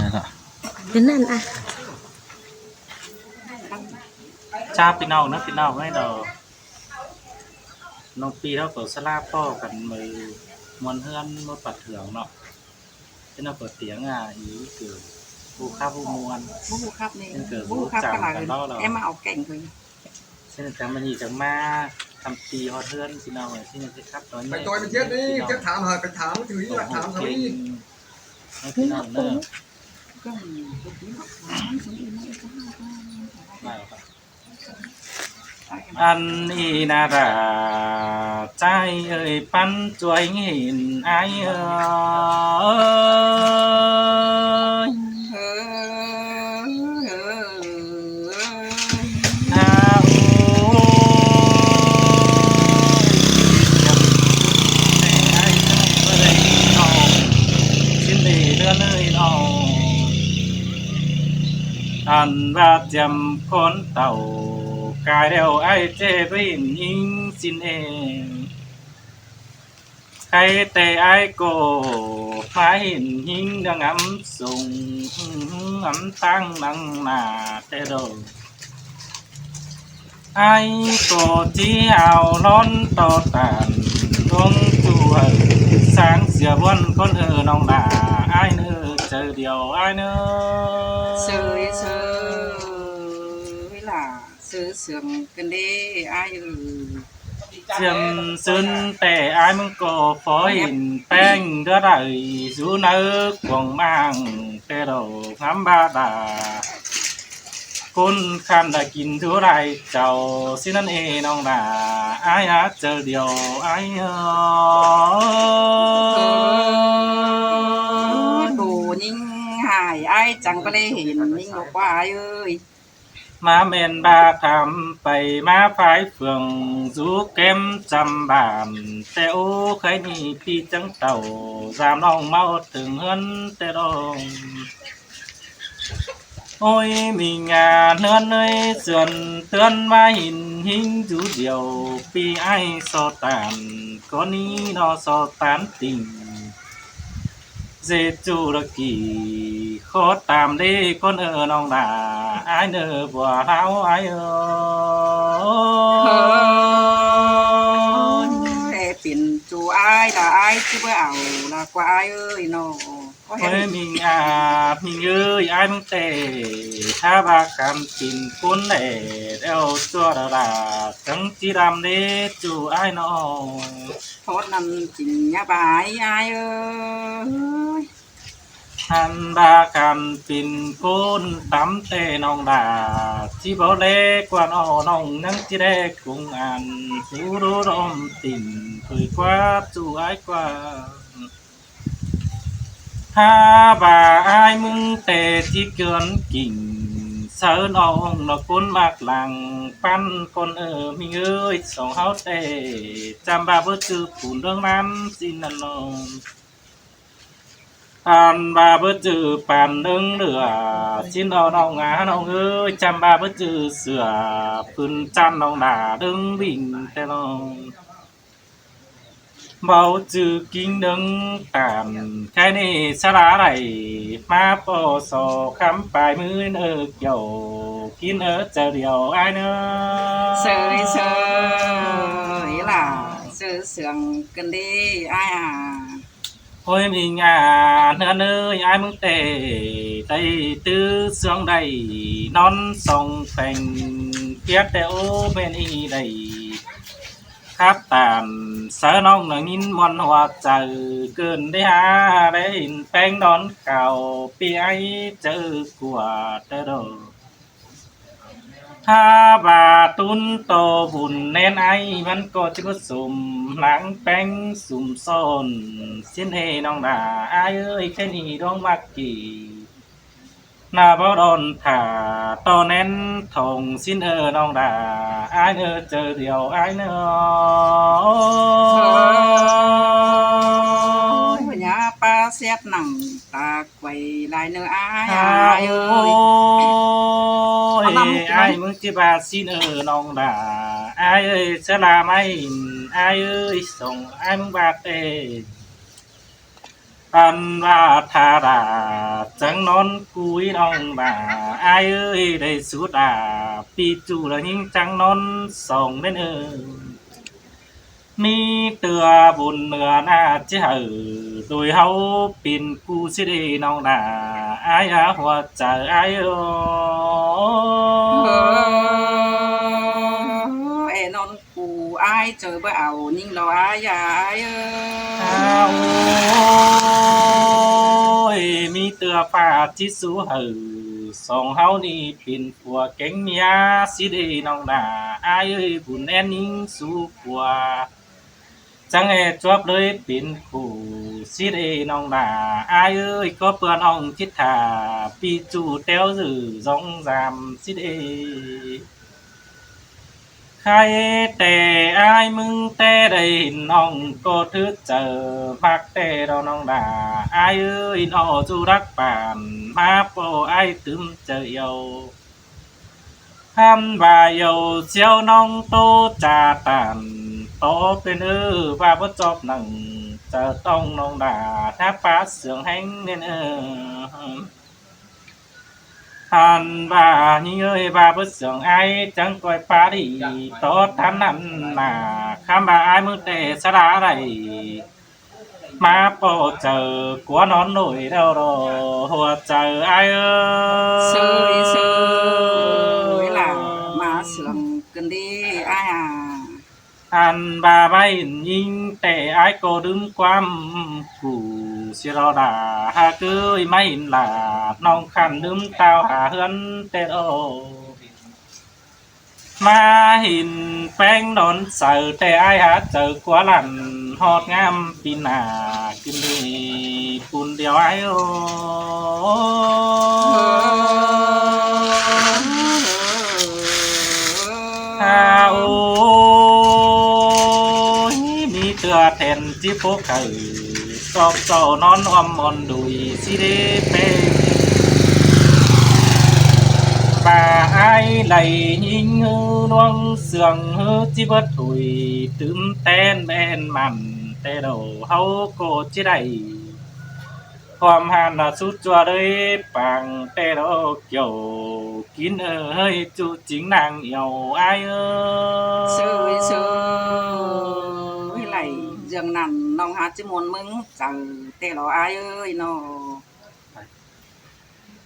นั่นแหละเป็นนั่นอ่ะชาพี่น้องนะพี่น้องให้เราน้องปีเท่ากับสลาพ่อกันมือมวนเฮือนมาปัดเถืองเนาะที่เราเปิดเตียงอีคือผู้ข้าผู้มวนผู้ครับนี่เกิดผู้รู้ครับจักกำลังกันเนาะเรา em mà học cảnh thôi เช่นจังมันนี่จังมาทำปีฮอดเฮือนพี่น้องเลยที่นี่สิครับตอนนี้ ไปตัวไปเทียบนี่จะถามหาไปถามถือหลักถามเขานี่ พี่น้องเนอะ ก็มีอันนี้นาราใจเอ่ยปันช่วยเห็นไอเอ่ยอาโอ้ยไอ้น้องสิ้นดีเดือนเลยน้องอันว่าจำคนเต่ากายเดียวไอ้เจ็บรินยิงสิ้นเองใครแต่ไอ้โกมาเห็นหิงดังอำส่งอำตั้งนังนาแต่โดไอ้โกที่เอาล้นต่อตันดวงตัวสางเสียบนคนน้องนาไอ้เนื้อเจอเดียวไอ้เนื้อ sơi sơi là sơi sườn cái đi ai เชื่อมซึนแต่อายมึงก็พอเห็นแป้งเด้อได้สูเนื้อกวงมังแต่เราทำบาดาคุณคันได้กินเท่าไรเจ้าสินั่นเองน้องนาอายนะเจอเดียวอายđồ nhưng hài ai chẳng có lẽ hiện nhưng mà qua ai ơi มาเมนบาทำไปมาพายเฟืองสูเก็มจำบานแต่โอ้ใครนี่พี่จังเต่าสามน้องเมาถึงเฮินแต่ดองโอ้ยมีงานเฮือนเลยเสื่อนเตือนมาหินหิงจูเดียวปีไอโซตานก็นี้นอโซตานติ่งเจจูรกีขอตามได้คนน้องดาไอเนอบัวเท้าไอđể tiền chú ai là ai chứ với ảo là qua ai ơi nó có เฮ้ย hết มิงมิงเอ้ยไอ้มึงเตะถ้าบากันกินคนเล่เดี๋ยวตัวดาจังจีดำเด้จูไอ้น้อง thoát nằm chỉnh nhà bà ai ơi ทันบากันปินคนตำเตน้องดาที่บ่เล็กกว่าน้องน้องนั่งจีเด็กกุ้งอันหูรู้รมติ่มเผยกว่าจูไอ้กว่าถ้าบาไอ้มึงเตที่เกินกิ่งเสือน้องนกคนมากหลังปั้นคนมีเอ้ยสองเฮาเตจำบาบ่จือปุ่นเรื่องนั้นสินันน้องอันบาบ่จือปานเรื่องเหลือชิ้นน้องน้องเอ้ยจำบาบ่จือเสือพื้นจันน้องด่าดึงวิ่งแต่น้องเบาจือกิ้งดึงตามแค่นี้สลาไหลมาปอสอคำปลายมือเกี่ยวกินเจอเดียวไอ้เนื้อ sơi sơi là sơi sườn cần đi ai à โอ้ยมีงานเนื้อเนื้อยายมึงเตะได้ตื้อเสียงใดนอนส่องแป่งเกียดแต่โอ้เป็นอีใดครับตามเสือน้องหนังยินมันหัวใจเกินได้หาได้เห็นแป้งนอนเก่าปีไอเจอกว่าแต่ดอถ้าบาตุนโตบุญแน่นไอมันก็จะก็สุ่มหลังแป้งสุ่มซ่อนสิ้นเฮน้องดาอายเอ้ยแค่นี้ร้องมักกี่หน้าบ่โดนถ่าตอนนั้นทงสิ้นน้องดาอายเจอเดียวอายnhà ba xét nặng ta quay lại nữa ai โอ้ ai ย ơi อายมึงจะบาสิ้นน้องดาอายเอ้ยสลาไม่อายเอ้ยส่งอายมึงบาเต อันว่าธาดาจังนอนกุยน้องบ่าอายเอ้ยได้สุดปีจูละหิงจังนอนส่องเม่นมีเตือบุญเนื้อหน้าเจ้าโดยเฮาปิ่นกูสิได้น้องนาอายหัวใจอายเอนอนกูอายเจอบ่เอานิ่งรออายายมีเตือฟ้าที่สูสองเฮานี่เป็นผัวแก๊งเมียสิได้น้องนาอายบุญแอนนิ่งสู้ผัวจังจวบเลยเป็นคู่สิเดน้องนาอายก็เปื่อนอ่องทิศถาปีจูเต้วหรือสองสามสิเดใครแต่อายมึงแต่ได้น้องก็ทึกเจอพักแต่เราน้องนาอายนอจูรักป่านมาโปอายตึมเจอเยาhamvà dầu chiếu nông tô trà tàn tô bên và bất chọc nặng chờ tông nông đà tháp phá sướng hành nên hàn và như ơi và bất sướng ai chẳng coi phá đi tốt tham nặng mà khám bà ai mưu tệ xa đá này mà bộ chờ của nó nổi đâu rồi hùa chờ ai ơi sướng cần đi ai anh bà bay nhìn tệ ai cô đứng quam cụ xì rò đà hà cứ mấy là nông khăn đứng tao hà hơn tê ô mà hình phanh đón sợ tệ ai hả chờ quá lạnh hot ngam pin kinh đi bùn đèo ai ô ôi mi tựa thèn chi phố khởi sọp sọ non on đùi si đê pe bà ai lầy nhìn hư loang sườn hư chi bớt thùi tưm tên bên mặn tê đầu hấu cô chi đầyความหันสุดจัวเลยปังเตโรเกี่ยวกินเฮ้ยจูจิงนางเหี่ยวอายvới lại giường nằm nông hát chứ muốn mừng chờ tê lo ai ơi nó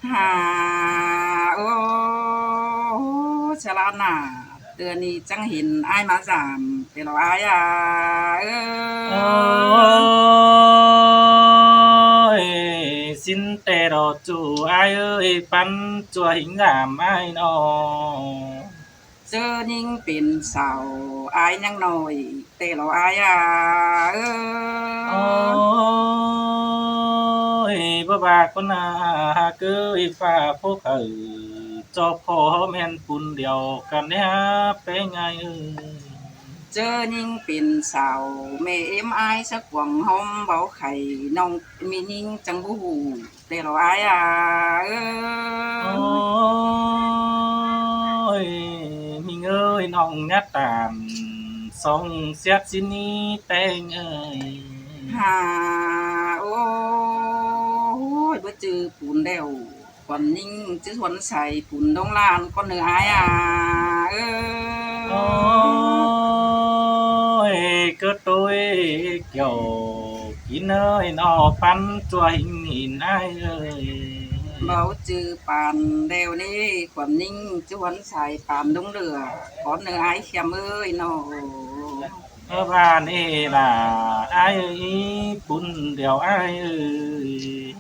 hà ô chả là nà từ này chẳng hình ai mà giảm tê lo ai xin tê đồ chủ ai ơi bắn chùa hình giảm ai nó giờ nhưngเป็นสาวaiยังหน่อยเตะเราอายบ่บาคนcứฝ่าพวกchoพ่อแม่นปุ่นเดียวกันเนี่ยเป็นไงเจอยิ่งเป็นสาวแม่เอ็มไอสักหวังหอมเบาไข่น้องมียิ่งจังบูหูแต่เราอายmình ơi nong nhát tàn song xét xin ni tên ơi hà ôi bữa trừ bùn đèo còn ninh chứ huấn xài bùn đông lan con nửa ai ôi cứ tôi kiểu kín ơi nó phán chua hình nhìn ai ơi bảo trừ bàn đèo đi còn ninh chứ huấn xài bàn đông lửa con nửa ai xem ơi nó và này là ai ơi bùn đèo ai ơi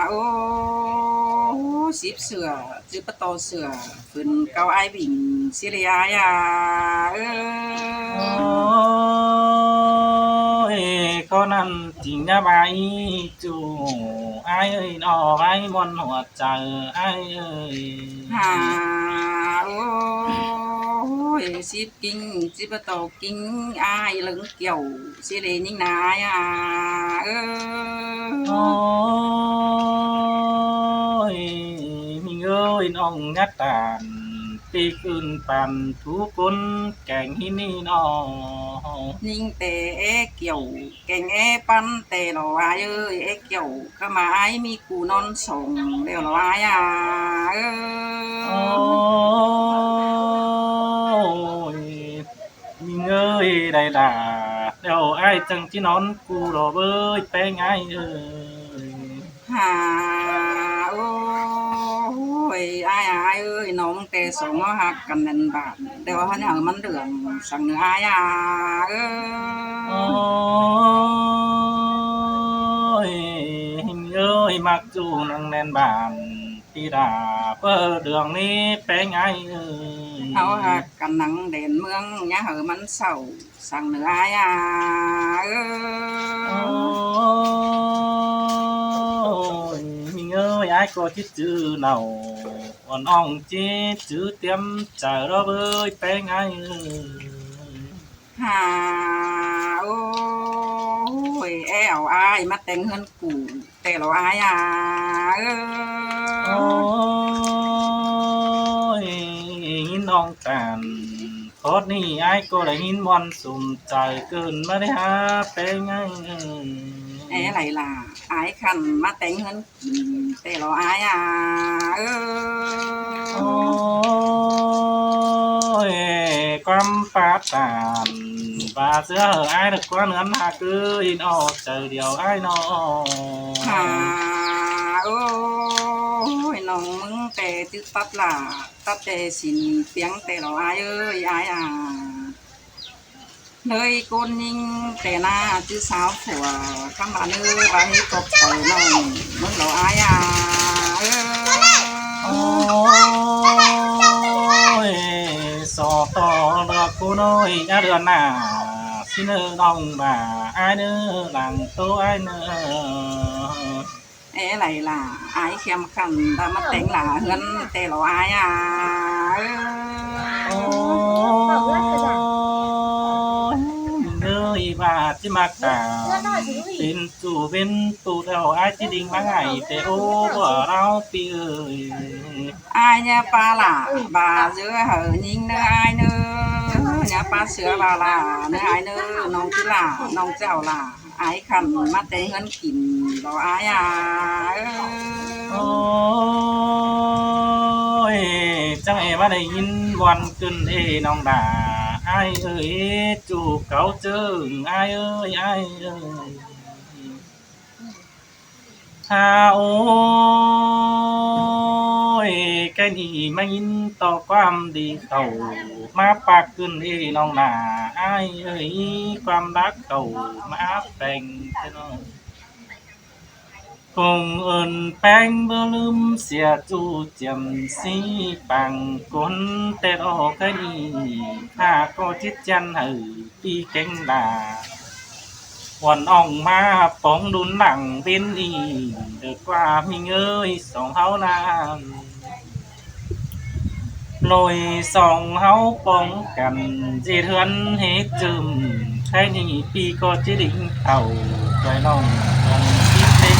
ô ship sửa chứ bắt to sửa phần cao ai bình Syria con ăn chính nhà bài chủ ai ơi nó ai mòn hoạt trời ai ơi ôi ship kinh chứ bắt to kinh ai lưng kiểu Syria nhưng nai ôi mình ơi nó ngắt tàn ปีกอื่นปันทุกคนแกงหินนี่น้อง นิ่งแต่เกี่ยวแกงปันแต่เราอายเอ้ยเกี่ยวก็มาไอ้มีกูนอนส่งเดี๋ยวเราอายเอ้ โอ้ ย ยมีเงยได้ด่าเดี๋ยวไอ้จังที่นอนกูรอเบ้ยไปไงเอ้ย หาโอ้ยอายเอ้ยน้องแต่สองหักกันนันบาทเดี๋ยวเขาเนี่ยมันเดือดสั่งเนื้ออายเอ้ โอ้ ย ยเอ้ยมักจูนังแน่นบานที่ด่าเพื่อเรื่องนี้ไปไงเอ้ย เขาหักกันหนังเด่นเมืองยะเหอมันเศร้าสั่งเนื้ออายเอ้ โอ้ ย ยมีเงยไอ้ก็ที่จื้อเนาอ่อนอ่องจีจื้อเตรียมใจเราเบ้ยไปไงเอ้ย หาโอ้ยแอวอายมาแต่งเงินกูแต่เราอายเอ้ โอ้ ย ยหินน้องกันโคตรนี่ไอ้ก็ได้หินวันสุ่มใจเกินมาได้หาไปไงเอ้ย อะไรล่ะอายคันมาแต่งเงินกินแต่เราอายเอ้ โอ้ ย ยความปรารถนาบาเสื้อไอ้ดึกกว่าเนื้อหาคืออินออกใจเดียวไอ้น้อง หาโอ้ยน้องมึงแต่ตึกตัดล่ะตัดแต่สินเปียงแต่เราอายเอ้ยอายเลยก้นนิ่งแต่หน้าจื้อสาวผัวคำบาเนื้อบาให้ตบใส่น้องมึงเราอายเอ้ โอ้ ย ยสอต่อดอกกูน้อยยาเดือนหน้าสิเนื้อน้องมาไอ้เนื้อหลังโตไอ้เนื้อ อะไรล่ะอายเข้มขันแต่มาแต่งหล่าเฮือนแต่เราอายโอ้ยเนื้อบาดที่มากาเป็นจู่เป็นตูเท่าไอ้ที่ดิ่งมาไงแต่โอ้บ่เราปีเอ้ย อายเนี่ยปลาล่ะบาเสือเหอยิงเนื้ออายเนื้อเนี่ยปลาเสือบาล่ะเนื้ออายเนื้อน้องที่ล่ะน้องเจ้าล่ะอายขันมาแต่งเฮือนกินเราอายโอ้ยจังเอมาได้ยินวันขึ้นเอน้องด่าไอ้เอ้ยจูบเขาเจิงไอ้เอ้ยไอ้เอ้ยถ้าโอ้ยแค่นี้ไม่ยินต่อความดีเขามาปากขึ้นเอน้องด่าไอ้เอ้ยความรักเขามาแต่งเจ้า cùng ơn bánh bơ lum xìa chu chầm xí bằng con tê đo cái đi ha có chiếc chân hử đi cánh đà quần ong ma phóng đun nặng bên đi được qua mình ơi sòng háo nam lôi sòng háo bóng cần dệt hươn hết chùm cái đi pi có chế định tàu rồi lòng còn tiếp đến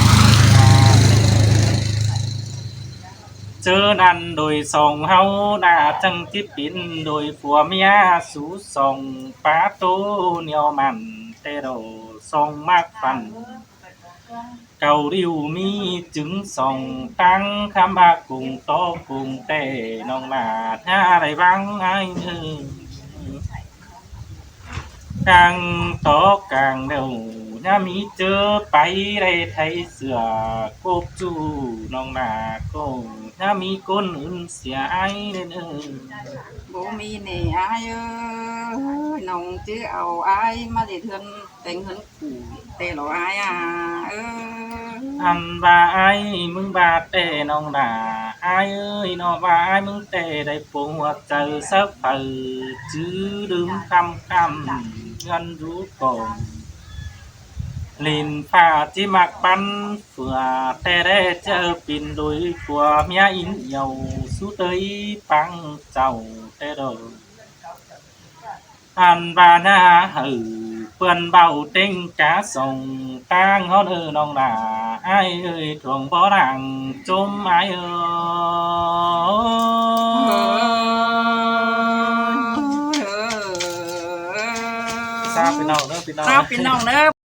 chớ năn đôi sòng háo đã chẳng tiếp biến đôi phùa mía sú sòng phá tố neo mặn tê đồ sòng mát phần cầu điều mi trứng sòng tăng khám ba cùng to cùng tê nòng mà tha đầy vắng ai ơi càng to càng đều nhà mi chớ bay đây thấy sửa cốp chu nòng mà cô nhà mi côn ưn xỉa ai nên ơi bố mi nè ai ơi nòng chứ ao ai mà để thương tình hơn cũ tê lộ ai ơi anh và ai mừng bà tê nòng đà ai ơi nó và ai mừng tê đầy phố hoặc chờ sắp phở chứ đứng khăm khăm ngân rú cồn lìn pha chỉ mặc bắn phừa tê đê chờ pin đôi của mía in dầu sú tới băng chầu tê đồ anh và na hử vườn bầu trên cá sông tang hót ư nông đà ai ơi thuồng bó đằng chôm ai ơi ทราบพี่น้องเด้อพี่น้อง ทราบพี่น้องเด้อ